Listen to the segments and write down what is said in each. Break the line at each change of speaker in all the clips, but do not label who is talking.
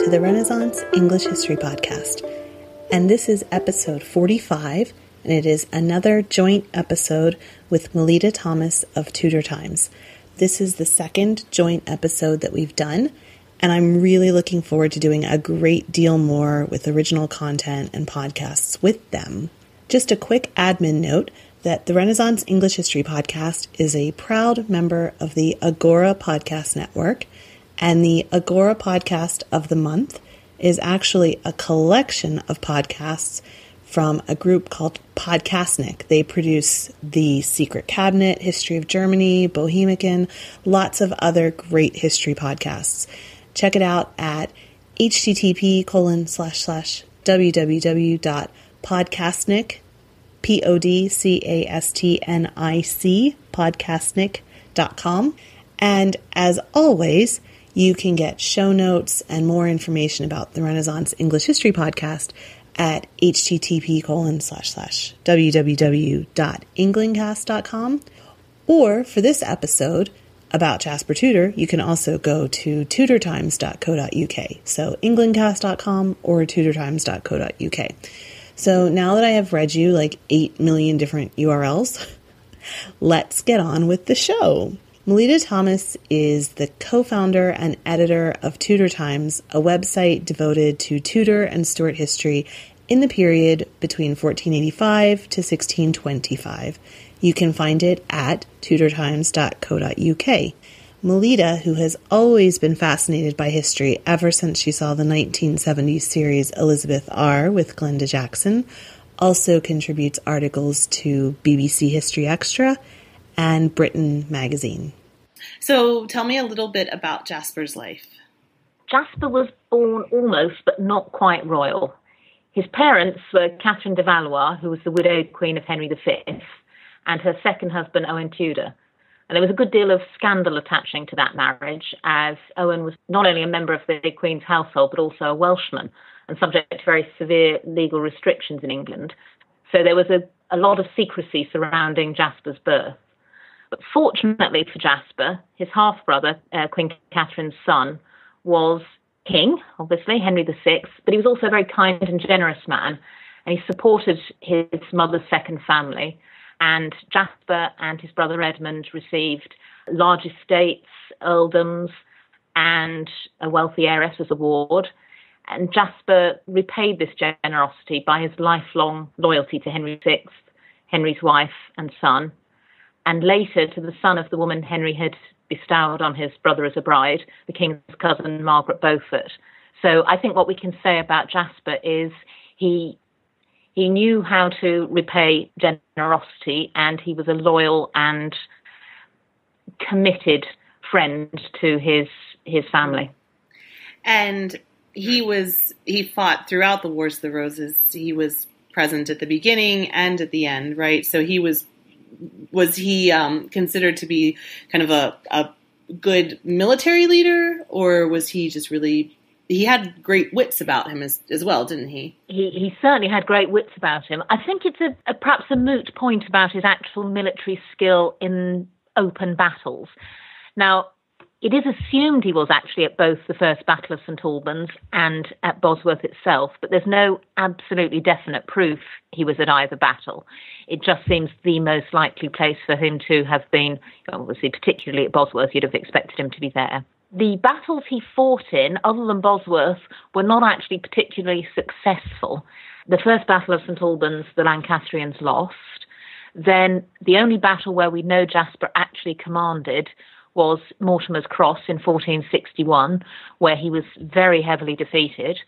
to the Renaissance English History Podcast. And this is episode 45, and it is another joint episode with Melita Thomas of Tudor Times. This is the second joint episode that we've done, and I'm really looking forward to doing a great deal more with original content and podcasts with them. Just a quick admin note that the Renaissance English History Podcast is a proud member of the Agora Podcast Network, and the Agora Podcast of the Month is actually a collection of podcasts from a group called Podcastnik. They produce The Secret Cabinet, History of Germany, Bohemican, lots of other great history podcasts. Check it out at http://www.podcastnik, podcastnik, podcastnik.com. And as always, you can get show notes and more information about the Renaissance English History Podcast at http://www.englandcast.com. Or for this episode about Jasper Tudor, you can also go to tudortimes.co.uk. So englandcast.com or tudortimes.co.uk. So now that I have read you like 8 million different URLs, let's get on with the show. Melita Thomas is the co-founder and editor of Tudor Times, a website devoted to Tudor and Stuart history in the period between 1485 to 1625. You can find it at tudortimes.co.uk. Melita, who has always been fascinated by history ever since she saw the 1970s series Elizabeth R. with Glenda Jackson, also contributes articles to BBC History Extra and Britain magazine. So tell me a little bit about Jasper's life.
Jasper was born almost, but not quite royal. His parents were Catherine de Valois, who was the widowed queen of Henry V, and her second husband, Owen Tudor. And there was a good deal of scandal attaching to that marriage, as Owen was not only a member of the Queen's household, but also a Welshman, and subject to very severe legal restrictions in England. So there was a lot of secrecy surrounding Jasper's birth. But fortunately for Jasper, his half-brother, Queen Catherine's son, was king, obviously, Henry VI, but he was also a very kind and generous man, and he supported his mother's second family. And Jasper and his brother Edmund received large estates, earldoms, and a wealthy heiress as a ward. And Jasper repaid this generosity by his lifelong loyalty to Henry VI, Henry's wife and son, and later to the son of the woman Henry had bestowed on his brother as a bride, the king's cousin Margaret Beaufort. So I think what we can say about Jasper is he knew how to repay generosity, and he was a loyal and committed friend to his family.
And he fought throughout the Wars of the Roses. He was present at the beginning and at the end, right? So was he considered to be kind of a good military leader, or was he just really... He had great wits about him as well, didn't he?
He certainly had great wits about him. I think it's perhaps a moot point about his actual military skill in open battles. Now, it is assumed he was actually at both the First Battle of St. Albans and at Bosworth itself, but there's no absolutely definite proof he was at either battle. It just seems the most likely place for him to have been, obviously, particularly at Bosworth, you'd have expected him to be there. The battles he fought in, other than Bosworth, were not actually particularly successful. The First Battle of St. Albans, the Lancastrians lost. Then the only battle where we know Jasper actually commanded was Mortimer's Cross in 1461, where he was very heavily defeated.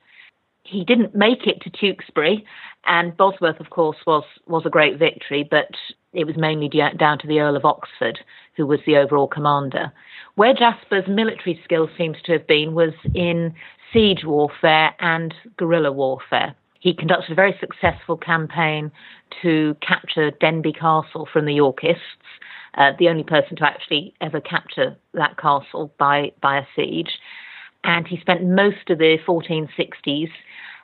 He didn't make it to Tewkesbury, and Bosworth, of course, was a great victory, but it was mainly down to the Earl of Oxford, who was the overall commander. Where Jasper's military skill seems to have been was in siege warfare and guerrilla warfare. He conducted a very successful campaign to capture Denbigh Castle from the Yorkists, the only person to actually ever capture that castle by a siege. And he spent most of the 1460s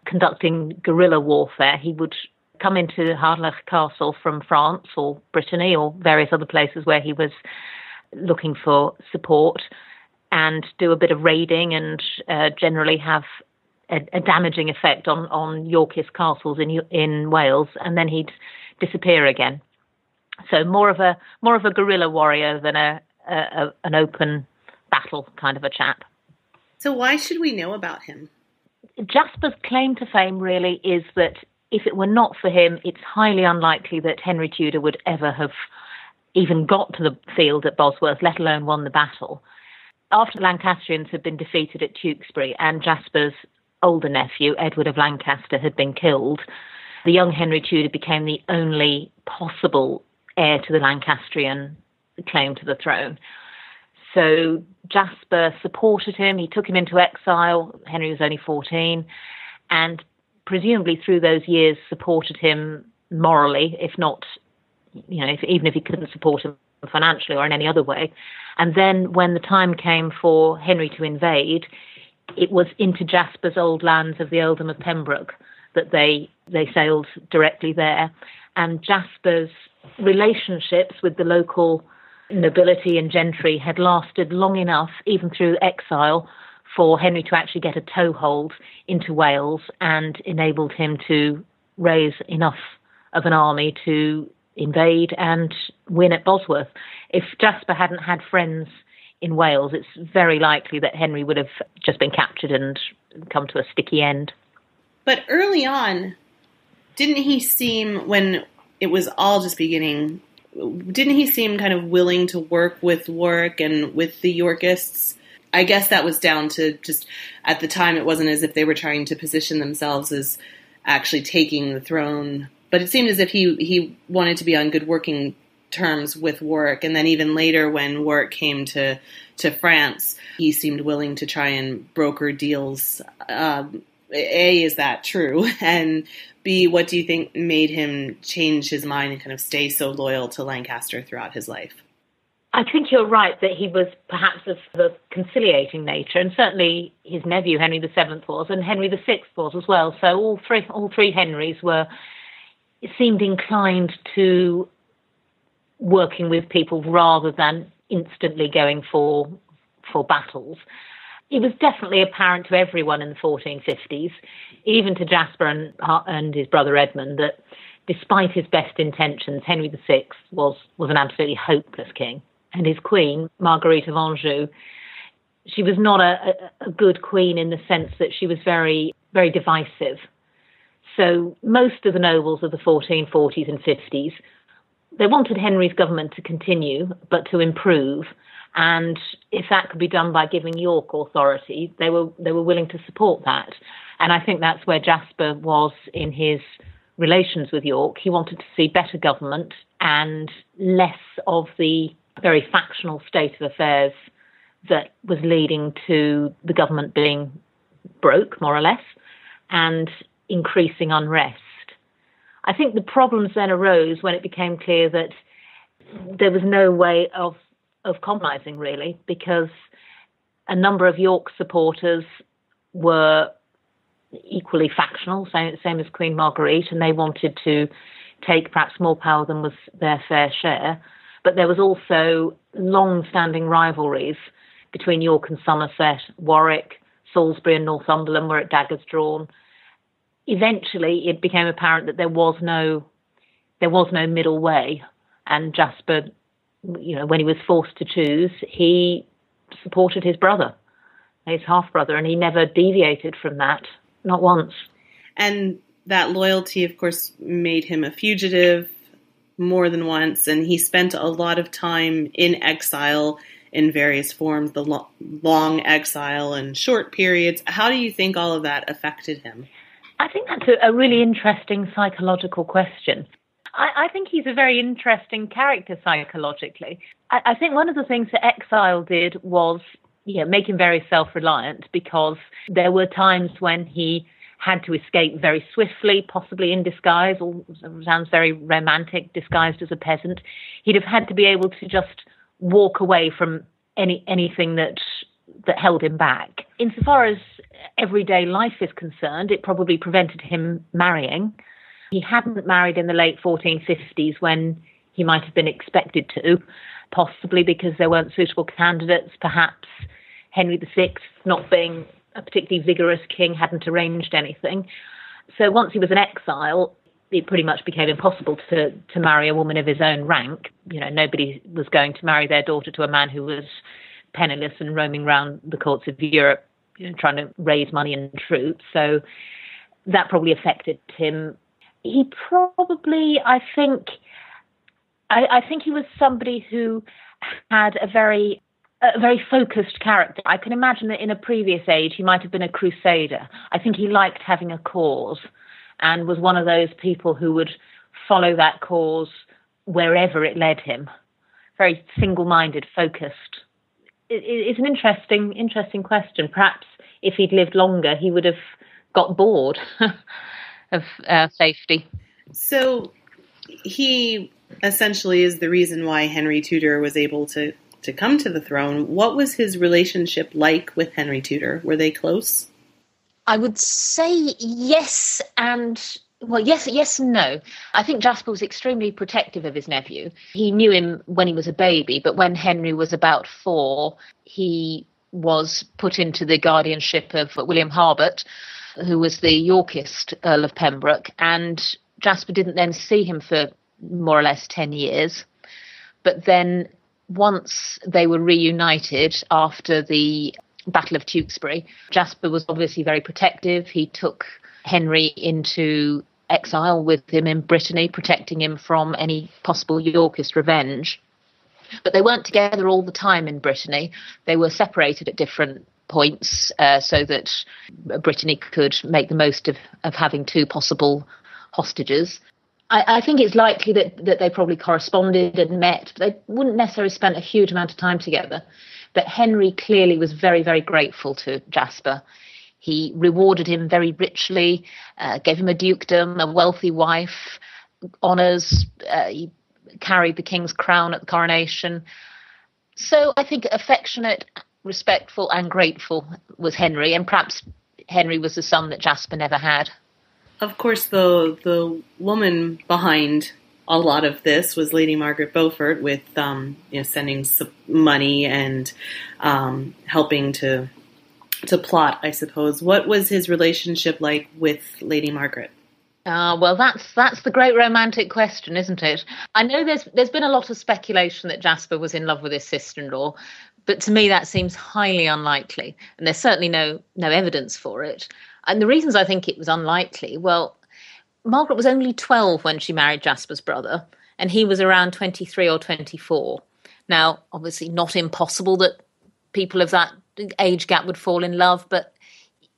conducting guerrilla warfare. He would come into Harlech Castle from France or Brittany or various other places where he was looking for support, and do a bit of raiding and generally have a damaging effect on Yorkist castles in Wales, and then he'd disappear again. So more of a guerrilla warrior than an open battle kind of a chap.
So why should we know about him?
Jasper's claim to fame really is that if it were not for him, it's highly unlikely that Henry Tudor would ever have even got to the field at Bosworth, let alone won the battle. After the Lancastrians had been defeated at Tewkesbury and Jasper's older nephew, Edward of Lancaster, had been killed, the young Henry Tudor became the only possible heir to the Lancastrian claim to the throne. So Jasper supported him. He took him into exile. Henry was only 14, and presumably through those years supported him morally, if not, even if he couldn't support him financially or in any other way. And then when the time came for Henry to invade, it was into Jasper's old lands of the earldom of Pembroke that they sailed directly there. And Jasper's relationships with the local nobility and gentry had lasted long enough, even through exile, for Henry to actually get a toehold into Wales and enabled him to raise enough of an army to invade and win at Bosworth. If Jasper hadn't had friends in Wales, it's very likely that Henry would have just been captured and come to a sticky end.
But early on, didn't he seem, when it was all just beginning, didn't he seem kind of willing to work with Warwick and with the Yorkists? I guess that was down to just, at the time, it wasn't as if they were trying to position themselves as actually taking the throne. But it seemed as if he wanted to be on good working terms with Warwick. And then even later when Warwick came to France, he seemed willing to try and broker deals. A, is that true? And B, what do you think made him change his mind and kind of stay so loyal to Lancaster throughout his life?
I think you're right that he was perhaps of the conciliating nature, and certainly his nephew Henry VII was, and Henry VI was as well. So all three Henrys seemed inclined to working with people rather than instantly going for battles. It was definitely apparent to everyone in the 1450s, even to Jasper and his brother Edmund, that despite his best intentions, Henry VI was an absolutely hopeless king. And his queen, Marguerite of Anjou, she was not a good queen in the sense that she was very, very divisive. So most of the nobles of the 1440s and 50s, they wanted Henry's government to continue, but to improve. And if that could be done by giving York authority, they were willing to support that. And I think that's where Jasper was in his relations with York. He wanted to see better government and less of the very factional state of affairs that was leading to the government being broke, more or less, and increasing unrest. I think the problems then arose when it became clear that there was no way of compromising, really, because a number of York supporters were equally factional, same as Queen Marguerite, and they wanted to take perhaps more power than was their fair share. But there was also long-standing rivalries between York and Somerset. Warwick, Salisbury and Northumberland were at daggers drawn. Eventually, it became apparent that there was no middle way, and Jasper, when he was forced to choose, he supported his brother, his half-brother, and he never deviated from that, not once. And
that loyalty, of course, made him a fugitive more than once, and he spent a lot of time in exile in various forms, the long exile and short periods. How do you think all of that affected him?
I think that's a really interesting psychological question. I think he's a very interesting character psychologically. I think one of the things that exile did was make him very self-reliant, because there were times when he had to escape very swiftly, possibly in disguise, or sounds very romantic, disguised as a peasant. He'd have had to be able to just walk away from anything that held him back. Insofar as everyday life is concerned, it probably prevented him marrying. He hadn't married in the late 1450s when he might have been expected to, possibly because there weren't suitable candidates, perhaps Henry VI not being a particularly vigorous king hadn't arranged anything. So once he was in exile, it pretty much became impossible to marry a woman of his own rank. You know, nobody was going to marry their daughter to a man who was penniless and roaming around the courts of Europe, you know, trying to raise money and troops. So that probably affected him. He probably, I think he was somebody who had a very focused character. I can imagine that in a previous age he might have been a crusader. I think he liked having a cause and was one of those people who would follow that cause wherever it led him. Very single-minded, focused. It's an interesting question. Perhaps if he'd lived longer, he would have got bored of safety.
So he essentially is the reason why Henry Tudor was able to come to the throne. What was his relationship like with Henry Tudor? Were they close?
I would say yes and... Well, yes and no. I think Jasper was extremely protective of his nephew. He knew him when he was a baby, but when Henry was about 4, he was put into the guardianship of William Harbert, who was the Yorkist Earl of Pembroke, and Jasper didn't then see him for more or less 10 years. But then once they were reunited after the Battle of Tewkesbury, Jasper was obviously very protective. He took Henry into exile with him in Brittany, protecting him from any possible Yorkist revenge. But they weren't together all the time in Brittany. They were separated at different points so that Brittany could make the most of having 2 possible hostages. I think it's likely that they probably corresponded and met, but they wouldn't necessarily spend a huge amount of time together. But Henry clearly was very, very grateful to Jasper. He rewarded him very richly, gave him a dukedom, a wealthy wife, honours. He carried the king's crown at the coronation. So I think affectionate, respectful and grateful was Henry, and perhaps Henry was the son that Jasper never had.
Of course, the woman behind a lot of this was Lady Margaret Beaufort, with sending some money and helping to plot, I suppose. What was his relationship like with Lady Margaret?
Well, that's the great romantic question, isn't it? I know there's been a lot of speculation that Jasper was in love with his sister-in-law, but to me that seems highly unlikely, and there's certainly no evidence for it. And the reasons I think it was unlikely, well, Margaret was only 12 when she married Jasper's brother, and he was around 23 or 24. Now, obviously not impossible that people of that age gap would fall in love, but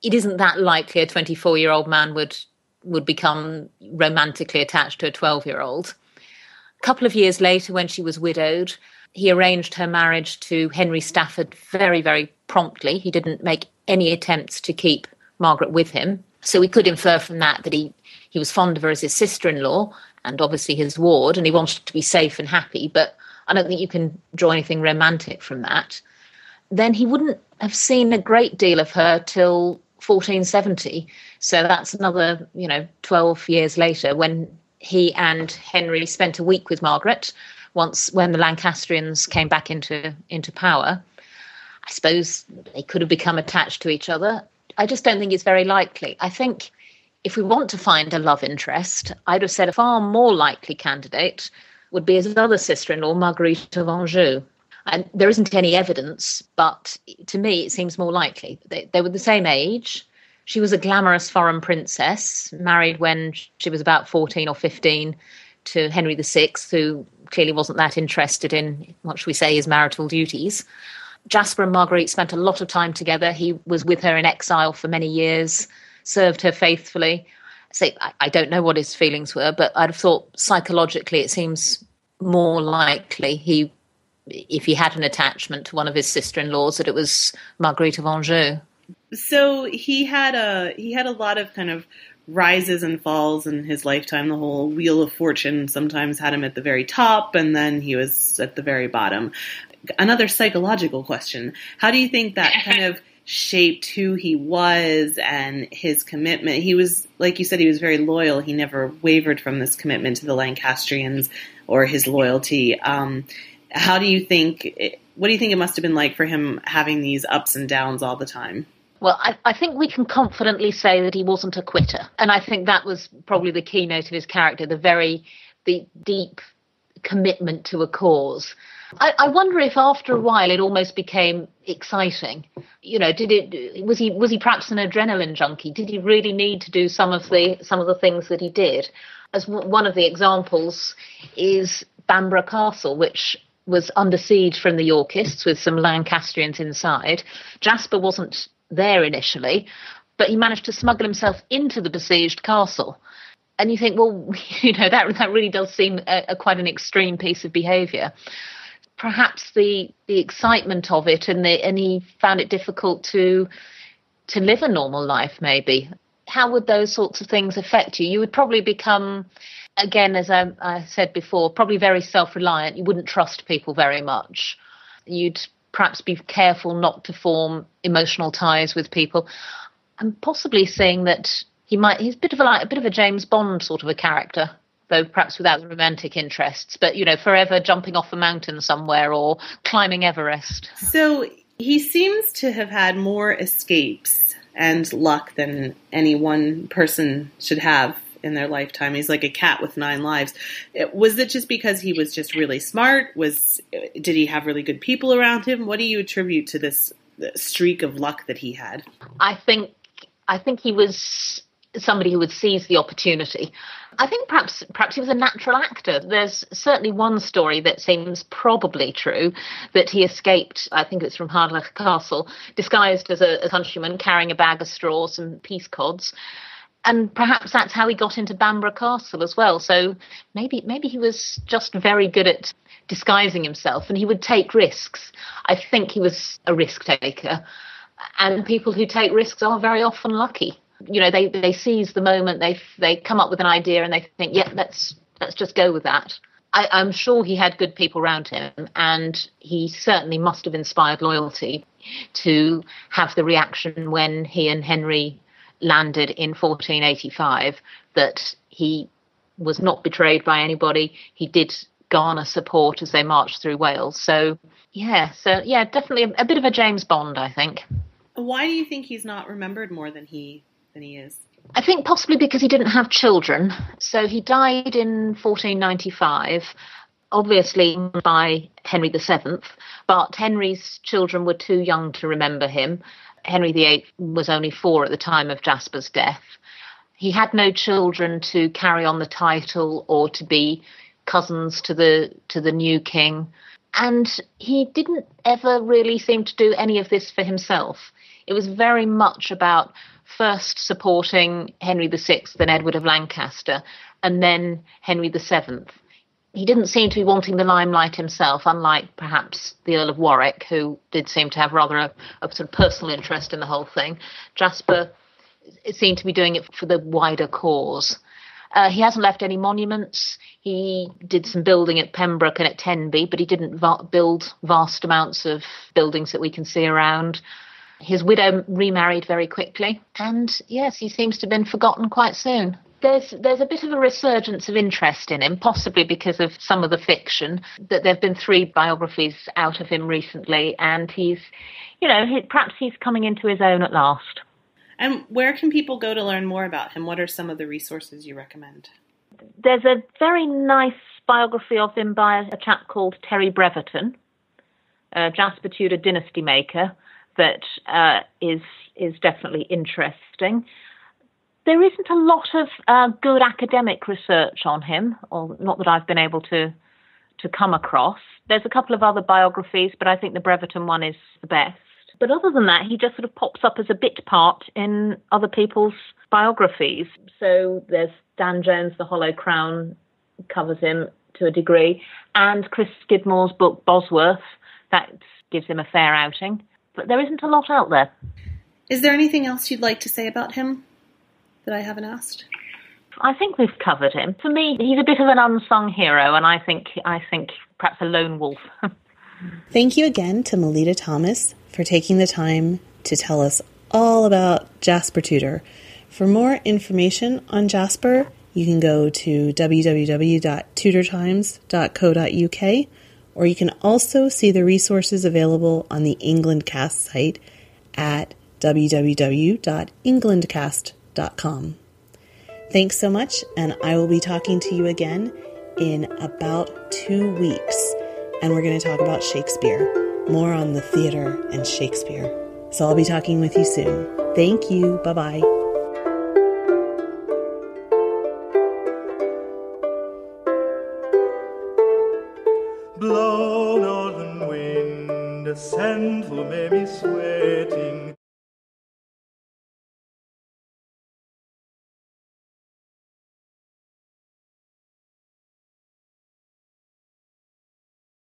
it isn't that likely a 24-year-old man would become romantically attached to a 12-year-old. A couple of years later, when she was widowed, he arranged her marriage to Henry Stafford very, very promptly. He didn't make any attempts to keep Margaret with him. So we could infer from that he was fond of her as his sister-in-law and obviously his ward, and he wanted to be safe and happy, but I don't think you can draw anything romantic from that. Then he wouldn't have seen a great deal of her till 1470. So that's another, 12 years later, when he and Henry spent a week with Margaret, when the Lancastrians came back into power. I suppose they could have become attached to each other. I just don't think it's very likely. I think if we want to find a love interest, I'd have said a far more likely candidate would be his other sister-in-law, Marguerite of Anjou. And there isn't any evidence, but to me it seems more likely. They were the same age. She was a glamorous foreign princess, married when she was about 14 or 15 to Henry VI, who clearly wasn't that interested in, what should we say, his marital duties. Jasper and Marguerite spent a lot of time together. He was with her in exile for many years, served her faithfully. So I don't know what his feelings were, but I'd have thought psychologically it seems more likely if he had an attachment to one of his sister-in-laws, that it was Marguerite of Anjou.
So he had a lot of kind of rises and falls in his lifetime. The whole wheel of fortune sometimes had him at the very top, and then he was at the very bottom. Another psychological question. How do you think that kind of shaped who he was and his commitment? He was, like you said, he was very loyal. He never wavered from this commitment to the Lancastrians or his loyalty. What do you think it must have been like for him having these ups and downs all the time?
Well, I think we can confidently say that he wasn't a quitter. And I think that was probably the keynote of his character, the deep commitment to a cause. I wonder if after a while it almost became exciting. Was he perhaps an adrenaline junkie? Did he really need to do some of the things that he did? As one of the examples is Bamborough Castle, which was under siege from the Yorkists with some Lancastrians inside. Jasper wasn't there initially, but he managed to smuggle himself into the besieged castle. And you think, well, that really does seem quite an extreme piece of behaviour. Perhaps the excitement of it, and he found it difficult to live a normal life, maybe. How would those sorts of things affect you? You would probably become, again, as I said before, probably very self-reliant. You wouldn't trust people very much. You'd perhaps be careful not to form emotional ties with people. I'm possibly saying that he's a bit of a James Bond sort of a character, though perhaps without romantic interests, but, forever jumping off a mountain somewhere or climbing Everest.
So he seems to have had more escapes and luck than any one person should have in their lifetime. He's like a cat with 9 lives. Was it just because he was just really smart? Did he have really good people around him? What do you attribute to this streak of luck that he had?
I think he was somebody who would seize the opportunity. I think perhaps he was a natural actor. There's certainly one story that seems probably true, that he escaped, I think it's from Hardloch Castle, disguised as a countryman carrying a bag of straw, some peace cods. And perhaps that's how he got into Bamborough Castle as well. So maybe he was just very good at disguising himself, and he would take risks. I think he was a risk taker. And people who take risks are very often lucky. They seize the moment, they come up with an idea and they think, yeah, let's just go with that. I'm sure he had good people around him, and he certainly must have inspired loyalty to have the reaction when he and Henry landed in 1485, that he was not betrayed by anybody. He did garner support as they marched through Wales. So definitely a bit of a James Bond, I think.
Why do you think he's not remembered more than he is?
I think possibly because he didn't have children. So he died in 1495, obviously by Henry VII, but Henry's children were too young to remember him. Henry VIII was only 4 at the time of Jasper's death. He had no children to carry on the title or to be cousins to the new king. And he didn't ever really seem to do any of this for himself. It was very much about first supporting Henry VI and Edward of Lancaster, and then Henry VII. He didn't seem to be wanting the limelight himself, unlike perhaps the Earl of Warwick, who did seem to have rather a sort of personal interest in the whole thing. Jasper seemed to be doing it for the wider cause. He hasn't left any monuments. He did some building at Pembroke and at Tenby, but he didn't build vast amounts of buildings that we can see around. His widow remarried very quickly, and yes, he seems to have been forgotten quite soon. There's a bit of a resurgence of interest in him, possibly because of some of the fiction. That there have been 3 biographies out of him recently, and perhaps he's coming into his own at last.
And where can people go to learn more about him? What are some of the resources you recommend?
There's a very nice biography of him by a chap called Terry Breverton, Jasper Tudor dynasty maker, that is definitely interesting. There isn't a lot of good academic research on him, or not that I've been able to come across. There's a couple of other biographies, but I think the Breverton one is the best. But other than that, he just sort of pops up as a bit part in other people's biographies. So there's Dan Jones, The Hollow Crown, covers him to a degree, and Chris Skidmore's book, Bosworth, that gives him a fair outing. But there isn't a lot out there.
Is there anything else you'd like to say about him that I haven't asked?
I think we've covered him. For me, he's a bit of an unsung hero, and I think perhaps a lone wolf.
Thank you again to Melita Thomas for taking the time to tell us all about Jasper Tudor. For more information on Jasper, you can go to www.tudortimes.co.uk, or you can also see the resources available on the England Cast site at www.englandcast.com. Thanks so much, and I will be talking to you again in about 2 weeks, and we're going to talk about Shakespeare, more on the theater and Shakespeare. So I'll be talking with you soon. Thank you. Bye-bye.
Blow, northern wind, a scent will make me sweating.